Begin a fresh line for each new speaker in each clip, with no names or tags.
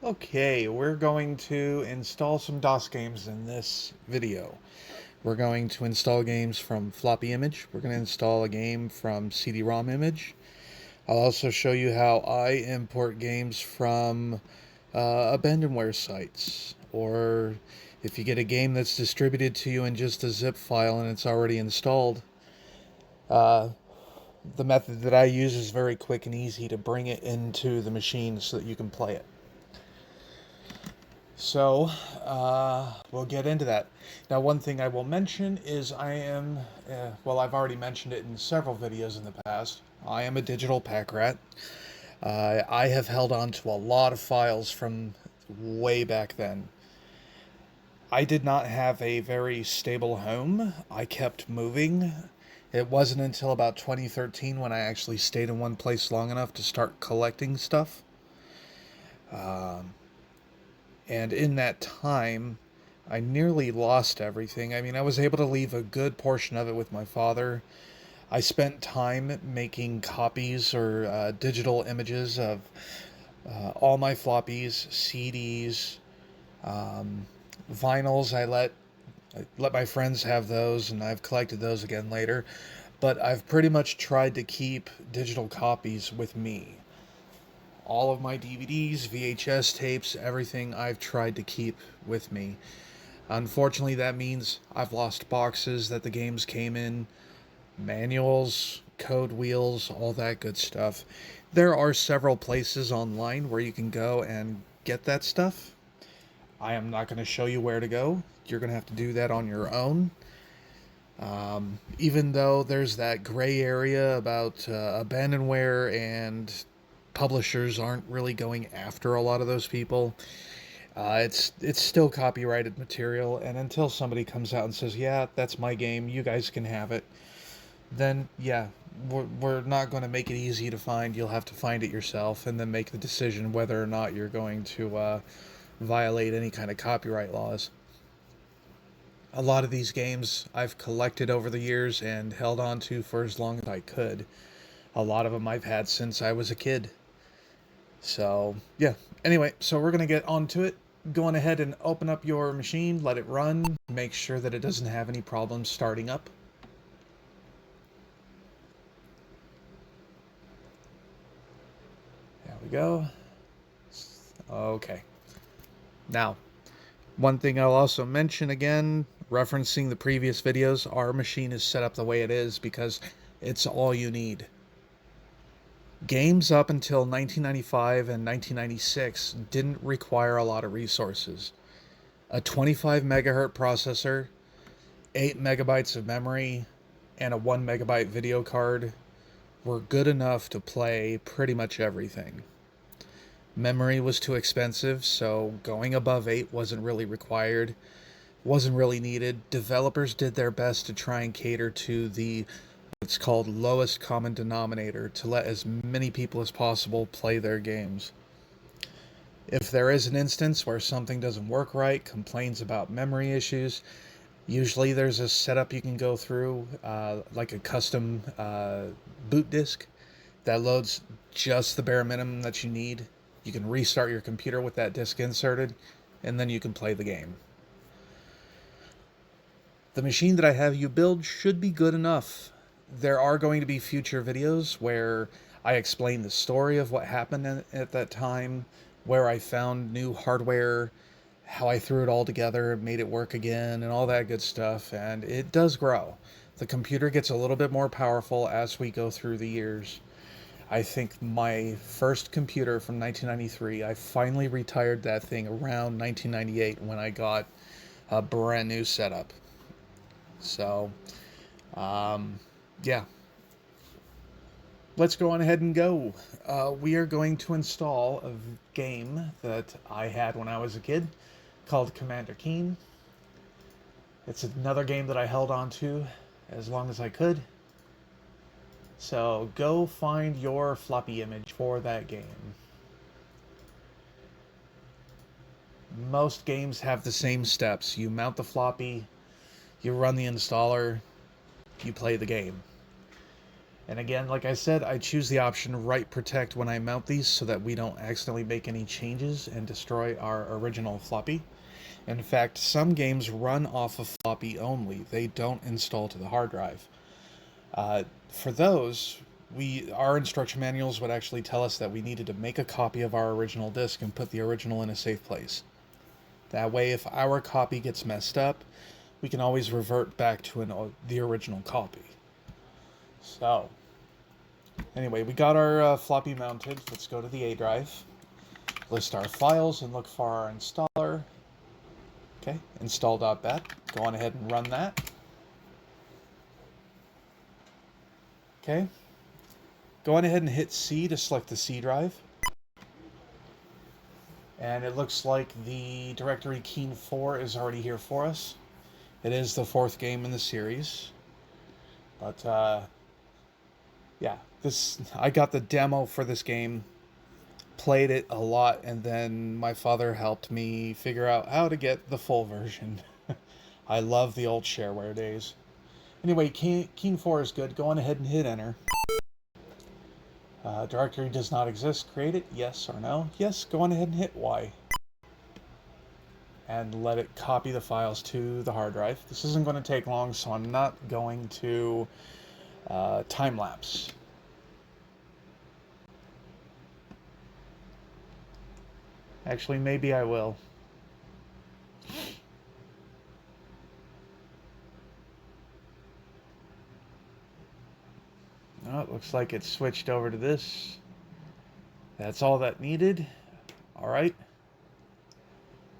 Okay, we're going to install some DOS games in this video. We're going to install games from floppy image. We're going to install a game from CD-ROM image. I'll also show you how I import games from abandonware sites. Or if you get a game that's distributed to you in just a zip file and it's already installed, uh, the method that I use is very quick and easy to bring it into the machine so that you can play it. So, we'll get into that. Now, one thing I will mention is well, I've already mentioned it in several videos in the past. I am a digital pack rat. I have held on to a lot of files from way back then. I did not have a very stable home. I kept moving. It wasn't until about 2013 when I actually stayed in one place long enough to start collecting stuff. And in that time, I nearly lost everything. I mean, I was able to leave a good portion of it with my father. I spent time making copies or digital images of all my floppies, CDs, vinyls. I let my friends have those, and I've collected those again later. But I've pretty much tried to keep digital copies with me. All of my DVDs, VHS tapes, everything I've tried to keep with me. Unfortunately, that means I've lost boxes that the games came in, manuals, code wheels, all that good stuff. There are several places online where you can go and get that stuff. I am not going to show you where to go. You're going to have to do that on your own. Even though there's that gray area about abandonware and publishers aren't really going after a lot of those people. It's still copyrighted material, and until somebody comes out and says, "Yeah, that's my game. You guys can have it," then yeah, we're not going to make it easy to find. You'll have to find it yourself, and then make the decision whether or not you're going to violate any kind of copyright laws. A lot of these games I've collected over the years and held on to for as long as I could. A lot of them I've had since I was a kid. So, yeah. Anyway, so we're going to get onto it. Go on ahead and open up your machine, let it run, make sure that it doesn't have any problems starting up. There we go. Okay. Now, one thing I'll also mention again, referencing the previous videos, our machine is set up the way it is because it's all you need. Games up until 1995 and 1996 didn't require a lot of resources. A 25 megahertz processor, 8 megabytes of memory, and a 1 megabyte video card were good enough to play pretty much everything. Memory was too expensive, so going above 8 wasn't really required, wasn't really needed. Developers did their best to try and cater to the what's called lowest common denominator to let as many people as possible play their games. If there is an instance where something doesn't work right, complains about memory issues, usually there's a setup you can go through, like a custom boot disk that loads just the bare minimum that you need. You can restart your computer with that disk inserted, and then you can play the game. The machine that I have you build should be good enough. There are going to be future videos where I explain the story of what happened at that time, where I found new hardware, how I threw it all together, made it work again, and all that good stuff, and it does grow. The computer gets a little bit more powerful as we go through the years. I think my first computer from 1993, I finally retired that thing around 1998 when I got a brand new setup. So, yeah. Let's go on ahead and go. We are going to install a game that I had when I was a kid called Commander Keen. It's another game that I held on to as long as I could. So go find your floppy image for that game. Most games have the same steps. You mount the floppy, you run the installer, you play the game. And again, like I said, I choose the option Write Protect when I mount these so that we don't accidentally make any changes and destroy our original floppy. In fact, some games run off of floppy only. They don't install to the hard drive. For those, our instruction manuals would actually tell us that we needed to make a copy of our original disk and put the original in a safe place. That way, if our copy gets messed up, we can always revert back to the original copy. So, anyway, we got our floppy mounted. Let's go to the A drive, list our files, and look for our installer. Okay, install.bat. Go on ahead and run that. Okay, go on ahead and hit C to select the C drive. And it looks like the directory Keen 4 is already here for us. It is the 4th game in the series. But, yeah, I got the demo for this game, played it a lot, and then my father helped me figure out how to get the full version. I love the old shareware days. Anyway, Keen 4 is good. Go on ahead and hit enter. Directory does not exist. Create it, yes or no. Yes, go on ahead and hit Y. And let it copy the files to the hard drive. This isn't going to take long, so I'm not going to time lapse. Actually, maybe I will. Oh, it looks like it switched over to this. That's all that needed. All right.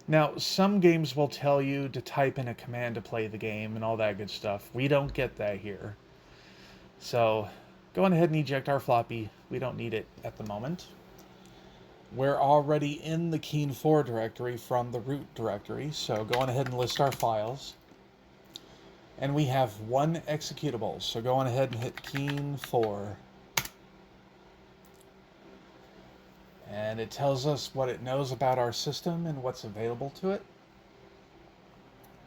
Now, some games will tell you to type in a command to play the game and all that good stuff. We don't get that here. So, go on ahead and eject our floppy. We don't need it at the moment. We're already in the Keen 4 directory from the root directory, so go on ahead and list our files. And we have one executable, so go on ahead and hit Keen 4. And it tells us what it knows about our system and what's available to it.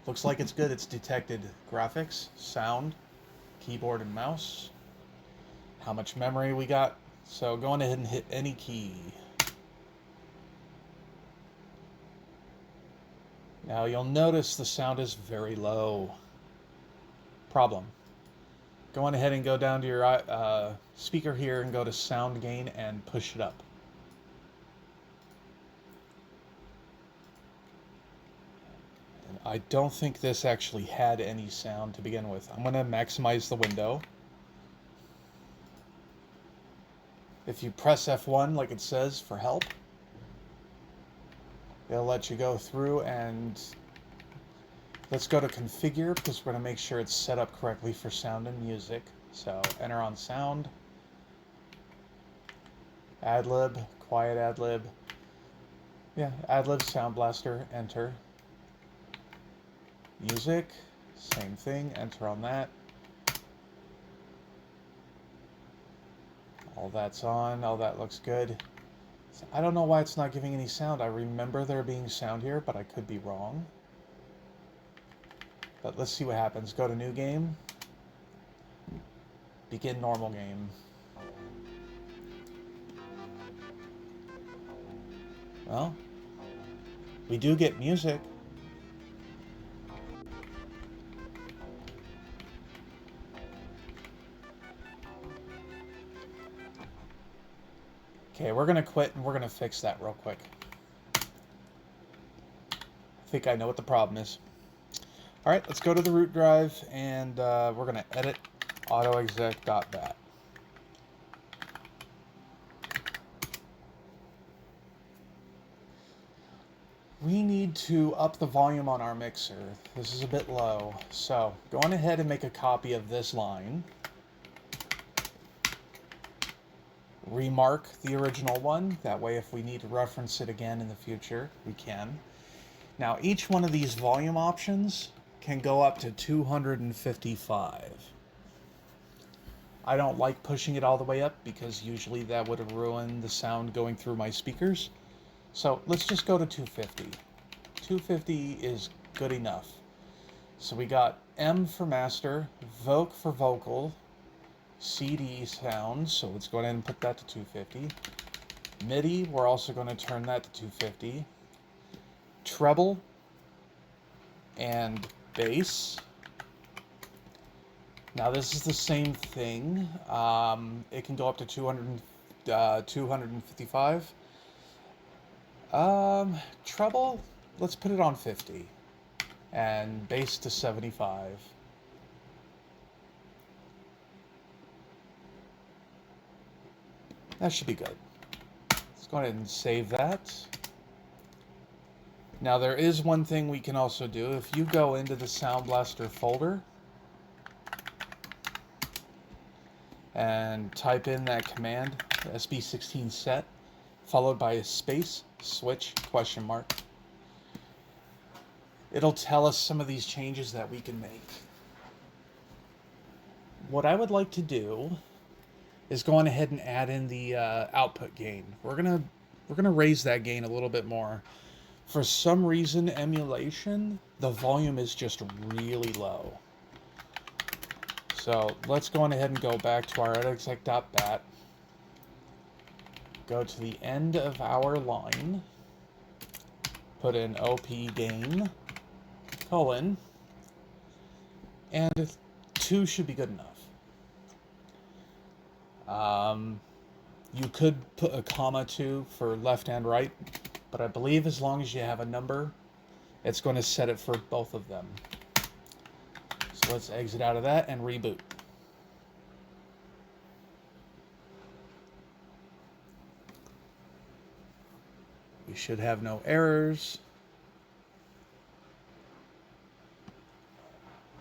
Looks like it's good. It's detected graphics, sound, keyboard and mouse, how much memory we got. So go on ahead and hit any key. Now you'll notice the sound is very low. Problem. Go on ahead and go down to your speaker here and go to sound gain and push it up. And I don't think this actually had any sound to begin with. I'm going to maximize the window. If you press F1 like it says for help, it'll let you go through, and let's go to configure because we're going to make sure it's set up correctly for sound and music. So enter on sound, ad-lib, quiet ad-lib. Yeah, ad-lib Sound Blaster, enter. Music, same thing, enter on that. All that's on, all that looks good. I don't know why it's not giving any sound. I remember there being sound here, but I could be wrong. But let's see what happens. Go to new game. Begin normal game. Well, we do get music. Okay, we're going to quit and we're going to fix that real quick. I think I know what the problem is. All right, let's go to the root drive and we're going to edit autoexec.bat. We need to up the volume on our mixer. This is a bit low. So go on ahead and make a copy of this line. Remark the original one. That way if we need to reference it again in the future, we can. Now each one of these volume options can go up to 255. I don't like pushing it all the way up because usually that would ruin the sound going through my speakers. So let's just go to 250. 250 is good enough. So we got M for master, voc for vocal, CD sound, so let's go ahead and put that to 250. MIDI, we're also going to turn that to 250. Treble and bass. Now this is the same thing. It can go up to 255. Treble, let's put it on 50. And bass to 75. That should be good. Let's go ahead and save that. Now there is one thing we can also do. If you go into the Sound Blaster folder and type in that command, SB16 set, followed by a space, switch, question mark, it'll tell us some of these changes that we can make. What I would like to do is go on ahead and add in the output gain. We're gonna raise that gain a little bit more. For some reason, emulation, the volume is just really low. So let's go on ahead and go back to our edexec.bat. Go to the end of our line. Put in OP gain, colon, and 2 should be good enough. You could put a comma 2 for left and right, but I believe as long as you have a number, it's going to set it for both of them. So let's exit out of that and reboot. We should have no errors.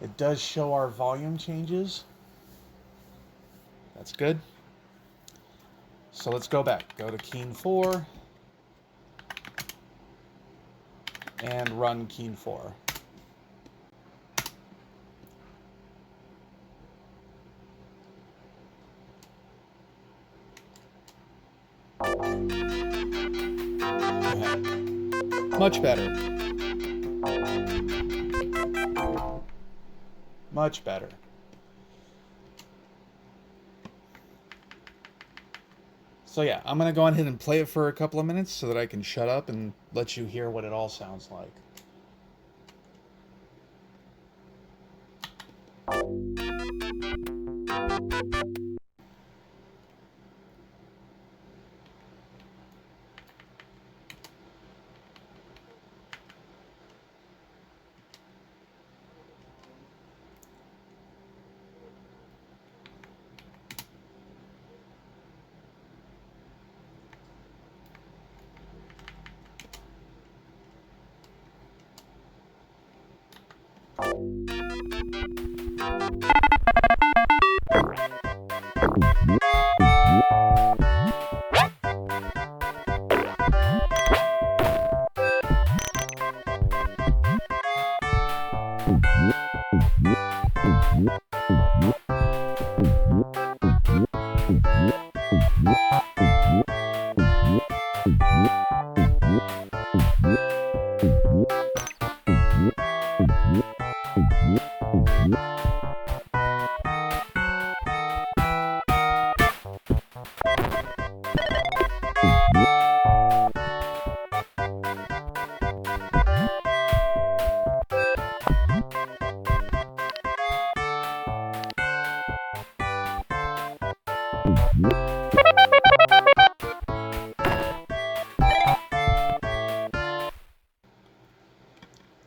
It does show our volume changes. That's good. So let's go back. Go to Keen 4 and run Keen 4. Okay. Much better. Much better. So yeah, I'm going to go ahead and play it for a couple of minutes so that I can shut up and let you hear what it all sounds like.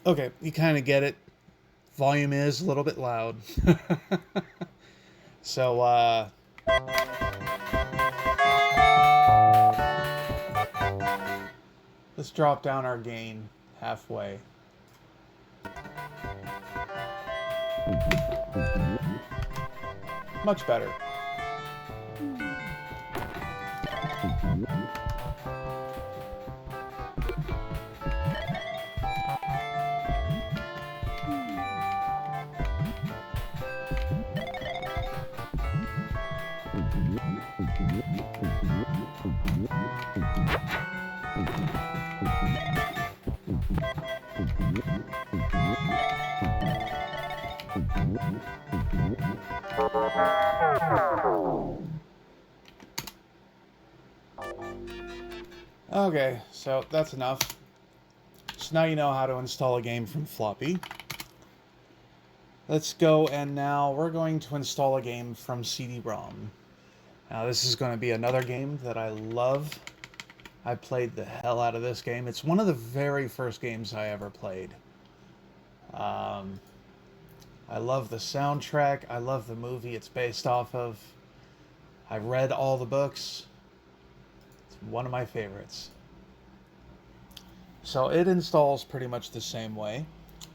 Okay, you kind of get it. Volume is a little bit loud. So, let's drop down our gain halfway. Much better. Okay, so that's enough. So now you know how to install a game from floppy. Let's go, and now we're going to install a game from CD-ROM. Now this is going to be another game that I love. I played the hell out of this game. It's one of the very first games I ever played. I love the soundtrack. I love the movie it's based off of. I read all the books. It's one of my favorites. So it installs pretty much the same way.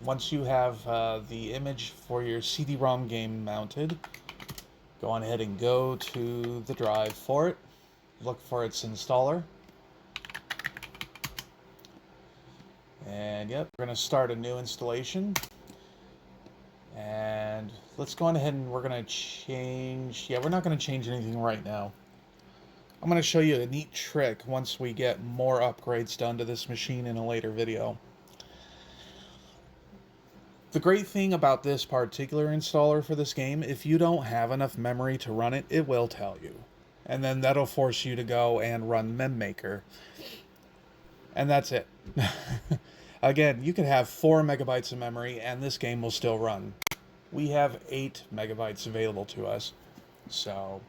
Once you have the image for your CD-ROM game mounted, go on ahead and go to the drive for it. Look for its installer. And yep, we're going to start a new installation. And let's go on ahead and we're going to change... Yeah, we're not going to change anything right now. I'm going to show you a neat trick once we get more upgrades done to this machine in a later video. The great thing about this particular installer for this game, if you don't have enough memory to run it, it will tell you. And then that'll force you to go and run MemMaker. And that's it. Again, you can have 4 megabytes of memory and this game will still run. We have 8 megabytes available to us. So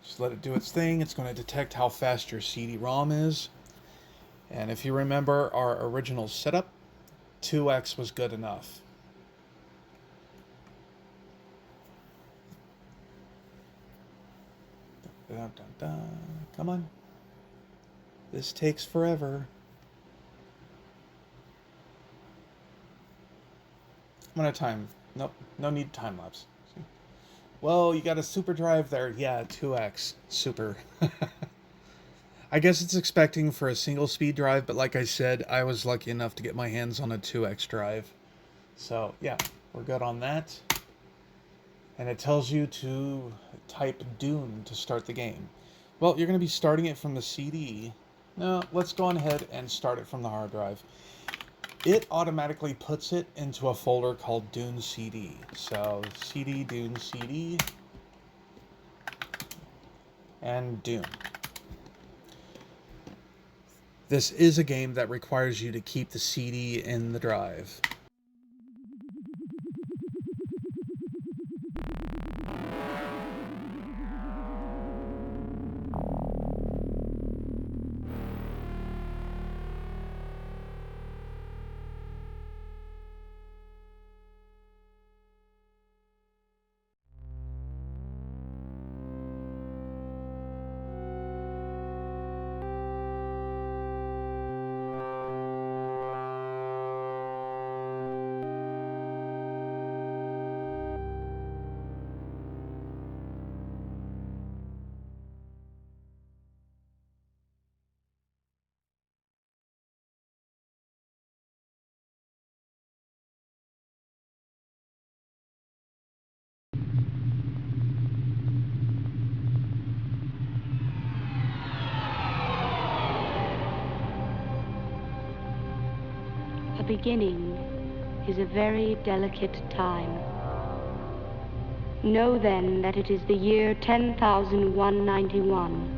just let it do its thing. It's going to detect how fast your CD-ROM is. And if you remember our original setup, 2x was good enough. Dun, dun, dun. Come on. This takes forever. I'm gonna time. Nope, no need time lapse. Well, you got a super drive there. Yeah, 2x. Super. I guess it's expecting for a single speed drive, but like I said, I was lucky enough to get my hands on a 2x drive. So, yeah, we're good on that. And it tells you to type Dune to start the game. Well, you're going to be starting it from the CD. No, let's go on ahead and start it from the hard drive. It automatically puts it into a folder called Dune CD. So, CD, Dune CD, and Dune. This is a game that requires you to keep the CD in the drive.
A beginning is a very delicate time. Know then that it is the year 10,191.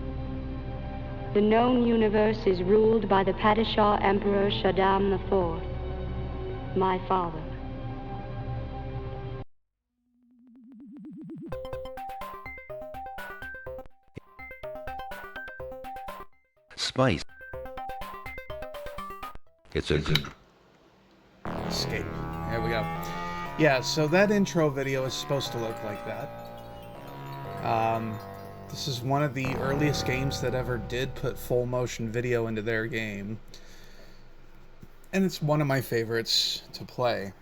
The known universe is ruled by the Padishah Emperor Shaddam IV, my father.
Spice. It's a
Escape. There we go. Yeah, so that intro video is supposed to look like that. This is one of the earliest games that ever did put full motion video into their game. And it's one of my favorites to play.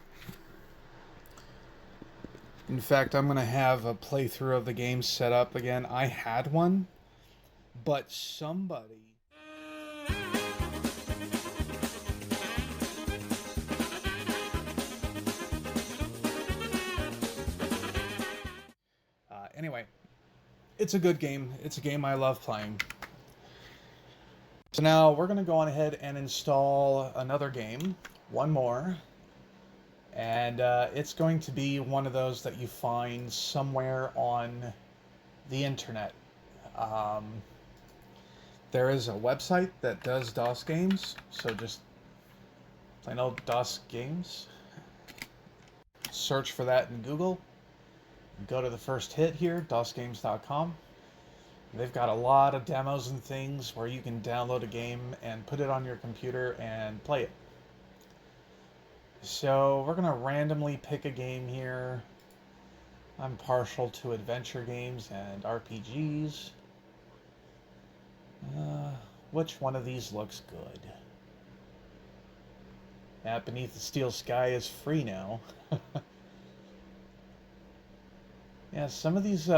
In fact, I'm going to have a playthrough of the game set up again. I had one, but somebody... Anyway, it's a good game. It's a game I love playing. So now we're going to go on ahead and install another game, one more. And it's going to be one of those that you find somewhere on the internet. There is a website that does DOS games, so just plain old DOS games. Search for that in Google. Go to the first hit here, dosgames.com. They've got a lot of demos and things where you can download a game and put it on your computer and play it. So we're going to randomly pick a game here. I'm partial to adventure games and RPGs. Which one of these looks good? Yeah, Beneath the Steel Sky is free now. Yeah, some of these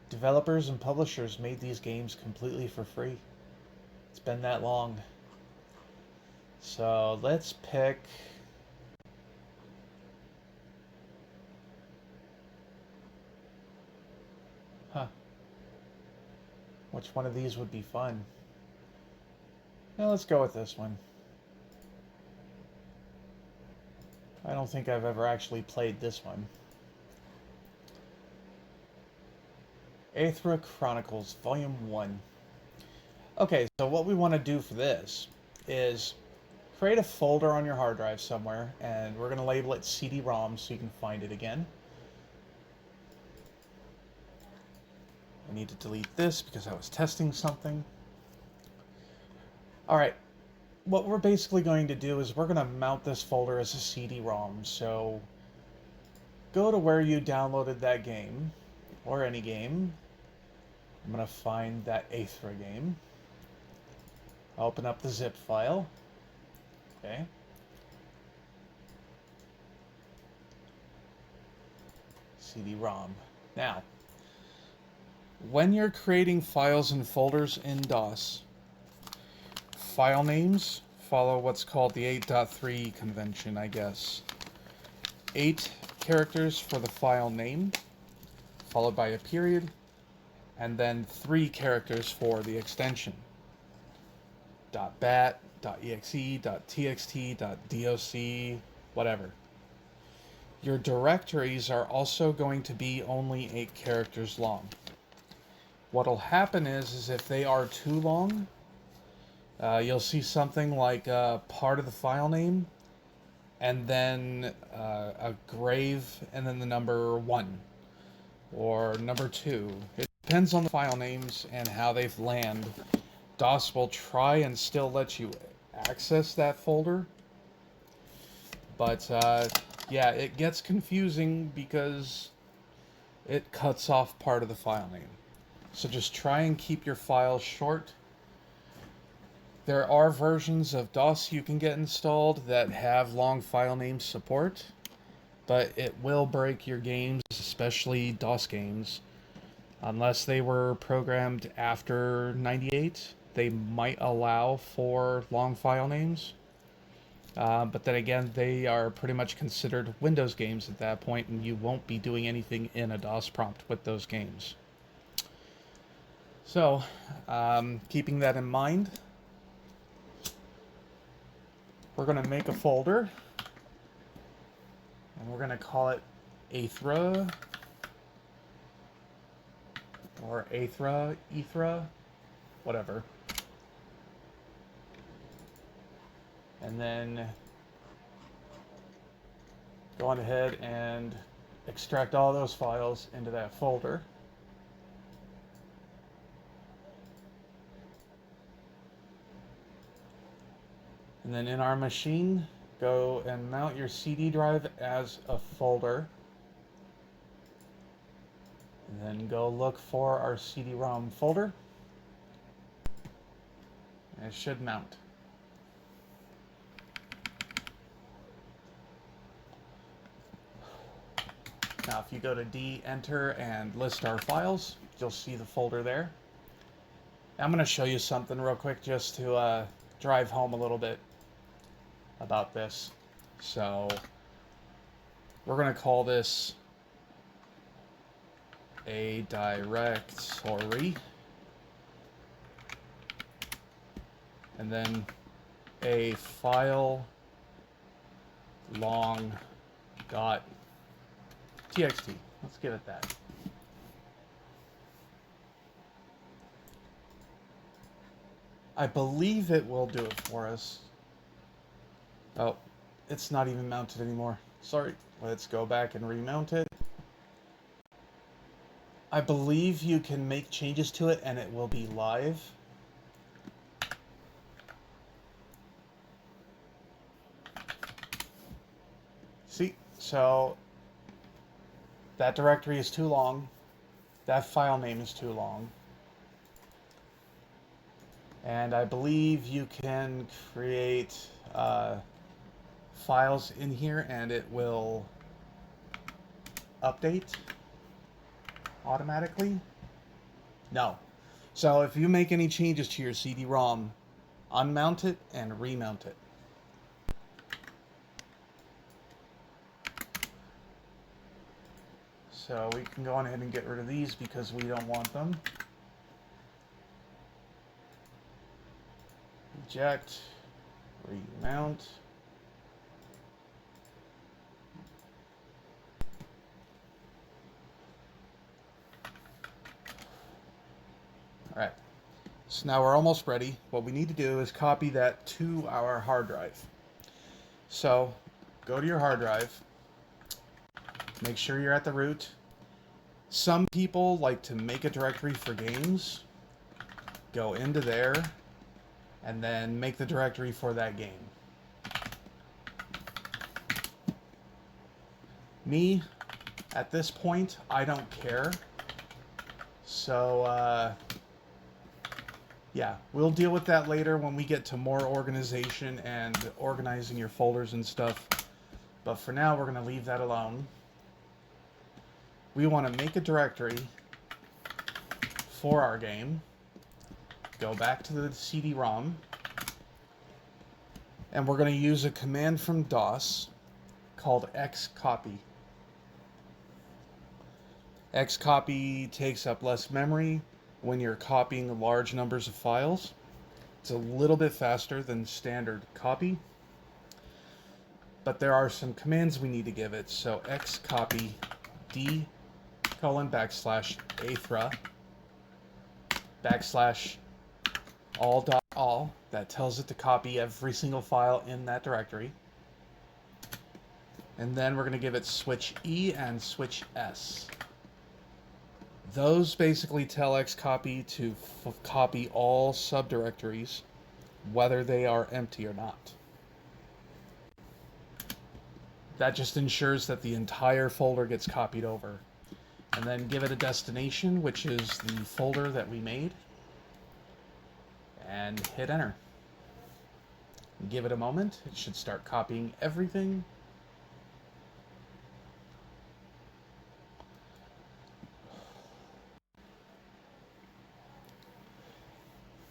developers and publishers made these games completely for free. It's been that long. So let's pick... Huh. Which one of these would be fun? Yeah, let's go with this one. I don't think I've ever actually played this one. Aethra Chronicles, Volume 1. Okay, so what we want to do for this is create a folder on your hard drive somewhere, and we're going to label it CD-ROM so you can find it again. I need to delete this because I was testing something. Alright, what we're basically going to do is we're going to mount this folder as a CD-ROM. So go to where you downloaded that game, or any game. I'm going to find that Aethra game. Open up the zip file. Okay. CD-ROM. Now, when you're creating files and folders in DOS, file names follow what's called the 8.3 convention, I guess. 8 characters for the file name, followed by a period, and then 3 characters for the extension. .bat, .exe, .txt, .doc, whatever. Your directories are also going to be only 8 characters long. What'll happen is if they are too long, you'll see something like part of the file name, and then a grave, and then the number 1, or number 2. It depends on the file names and how they've landed. DOS will try and still let you access that folder, but yeah, it gets confusing because it cuts off part of the file name. So just try and keep your files short. There are versions of DOS you can get installed that have long file name support, but it will break your games, especially DOS games. Unless they were programmed after 98, they might allow for long file names. But then again, they are pretty much considered Windows games at that point, and you won't be doing anything in a DOS prompt with those games. So, keeping that in mind, we're going to make a folder, and we're going to call it Aethra, or Aethra, whatever. And then go on ahead and extract all those files into that folder. And then in our machine, go and mount your CD drive as a folder. And then go look for our CD-ROM folder. And it should mount. Now if you go to D, enter, and list our files, you'll see the folder there. I'm going to show you something real quick just to drive home a little bit about this. So we're going to call this a directory, and then a file long dot txt. Let's give it that. I believe it will do it for us. Oh, it's not even mounted anymore. Sorry. Let's go back and remount it. I believe you can make changes to it and it will be live. See, so that directory is too long. That file name is too long. And I believe you can create files in here and it will update automatically. No. So if you make any changes to your CD-ROM, unmount it and remount it. So we can go on ahead and get rid of these because we don't want them. Eject, remount. Alright, so now we're almost ready. What we need to do is copy that to our hard drive. So, go to your hard drive. Make sure you're at the root. Some people like to make a directory for games. Go into there, and then make the directory for that game. Me, at this point, I don't care. So, yeah, we'll deal with that later when we get to more organization and organizing your folders and stuff. But for now, we're going to leave that alone. We want to make a directory for our game. Go back to the CD-ROM. And we're going to use a command from DOS called xcopy. Xcopy takes up less memory when you're copying large numbers of files. It's a little bit faster than standard copy. But there are some commands we need to give it. So xcopy d:\\athra /all. That tells it to copy every single file in that directory. And then we're going to give it switch E and switch S. Those basically tell xcopy to copy all subdirectories, whether they are empty or not. That just ensures that the entire folder gets copied over. And then give it a destination, which is the folder that we made. And hit enter. Give it a moment. It should start copying everything.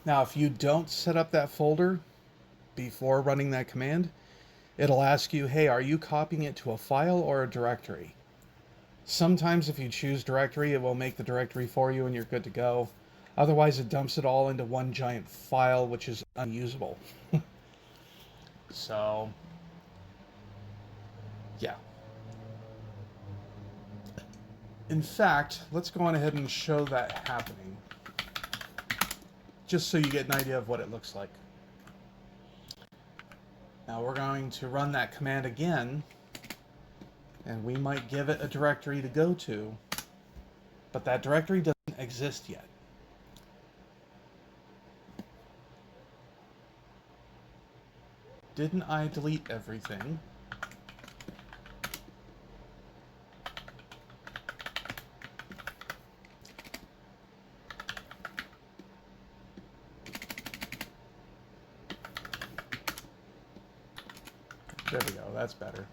Now, if you don't set up that folder before running that command, it'll ask you, hey, are you copying it to a file or a directory? Sometimes if you choose directory, it will make the directory for you and you're good to go. Otherwise, it dumps it all into one giant file, which is unusable. So, yeah. In fact, let's go on ahead and show that happening, just so you get an idea of what it looks like. Now we're going to run that command again, and we might give it a directory to go to, but that directory doesn't exist yet. Didn't I delete everything? There we go, that's better.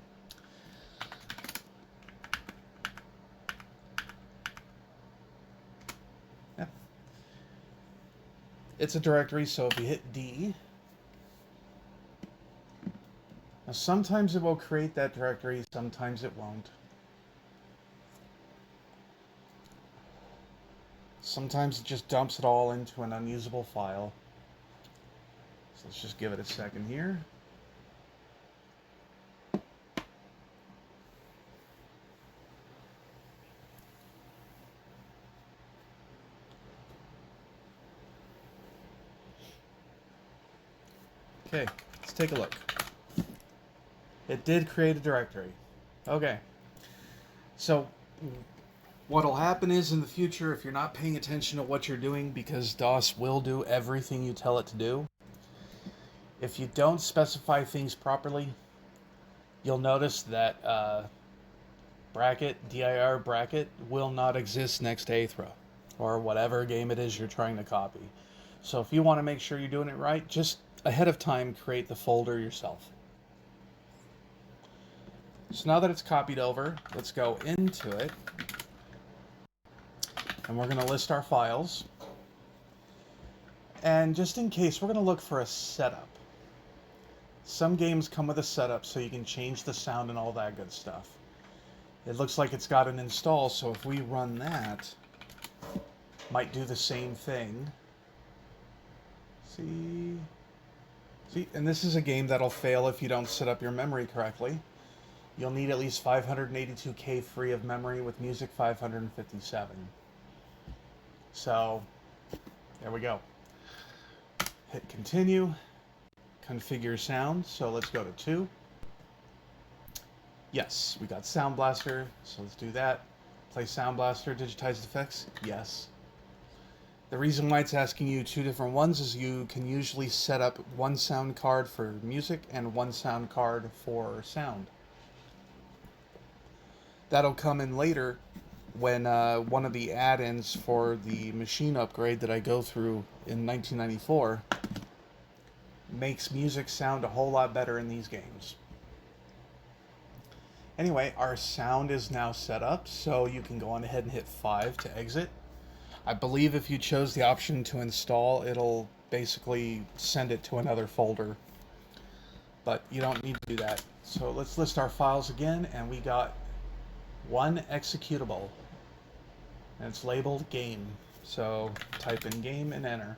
Yeah. It's a directory, so if you hit D, now sometimes it will create that directory, sometimes it won't. Sometimes it just dumps it all into an unusable file. So let's just give it a second here. Okay, let's take a look. It did create a directory. Okay. So what'll happen is in the future, if you're not paying attention to what you're doing, because DOS will do everything you tell it to do, if you don't specify things properly, you'll notice that dir bracket will not exist next to Aethra, or whatever game it is you're trying to copy. So if you want to make sure you're doing it right, just ahead of time create the folder yourself. So now that it's copied over, let's go into it, and we're going to list our files. And just in case, we're going to look for a setup. Some games come with a setup so you can change the sound and all that good stuff. It looks like it's got an install, so if we run that, might do the same thing. See, and this is a game that'll fail if you don't set up your memory correctly. You'll need at least 582K free of memory with music 557. So, there we go. Hit continue. Configure sound, so let's go to 2. Yes, we got Sound Blaster, so let's do that. Play Sound Blaster, digitized effects, yes. The reason why it's asking you 2 different ones is you can usually set up one sound card for music and one sound card for sound. That'll come in later when one of the add-ins for the Mschine upgrade that I go through in 1994 makes music sound a whole lot better in these games. Anyway, our sound is now set up, so you can go on ahead and hit 5 to exit. I believe if you chose the option to install, it'll basically send it to another folder. But you don't need to do that. So let's list our files again, and we got one executable. And it's labeled game. So type in game and enter.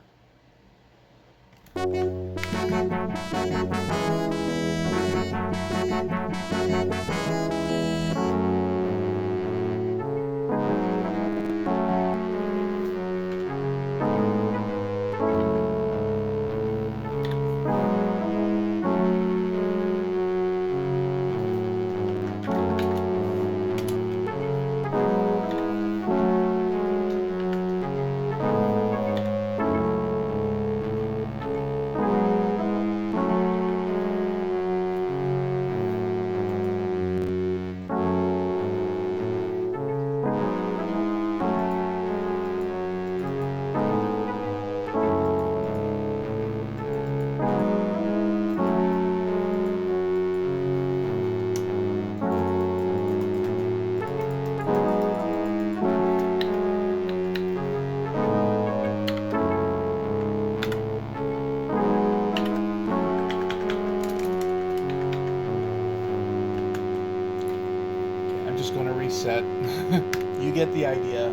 Reset. You get the idea.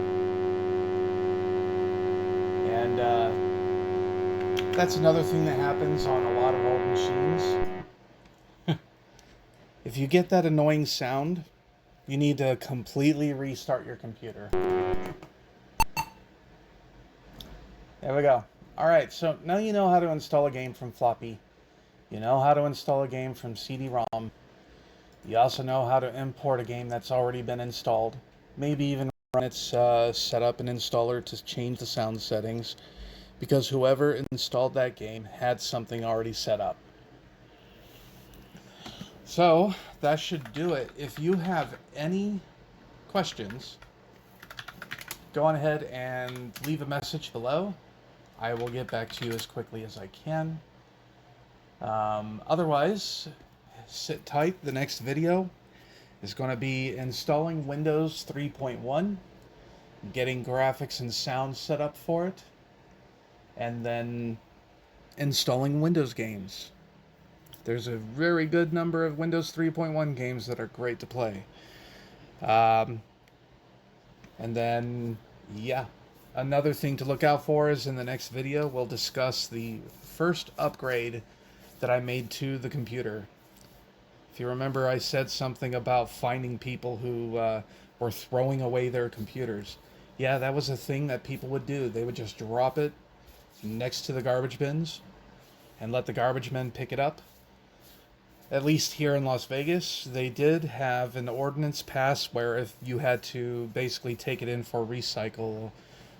And that's another thing that happens on a lot of old machines. If you get that annoying sound, you need to completely restart your computer. There we go. Alright, so now you know how to install a game from floppy. You know how to install a game from CD-ROM. You also know how to import a game that's already been installed. Maybe even run its setup and installer to change the sound settings, because whoever installed that game had something already set up. So that should do it. If you have any questions, go on ahead and leave a message below. I will get back to you as quickly as I can. Otherwise, sit tight. The next video is going to be installing Windows 3.1, getting graphics and sound set up for it, and then installing Windows games. There's a very good number of Windows 3.1 games that are great to play. And then, yeah, another thing to look out for is in the next video, we'll discuss the first upgrade that I made to the computer. If you remember, I said something about finding people who were throwing away their computers. Yeah, that was a thing that people would do. They would just drop it next to the garbage bins. and let the garbage men pick it up. At least here in Las Vegas, they did have an ordinance pass where if you had to basically take it in for recycle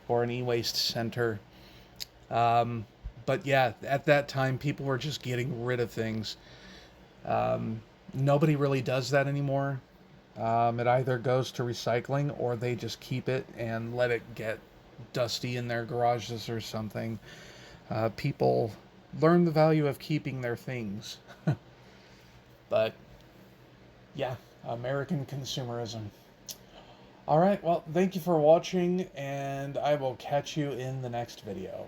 or an e-waste center. But yeah, at that time, people were just getting rid of things. Nobody really does that anymore. It either goes to recycling or they just keep it and let it get dusty in their garages or something. People learn the value of keeping their things. But yeah, American consumerism. Alright, well, thank you for watching, and I will catch you in the next video.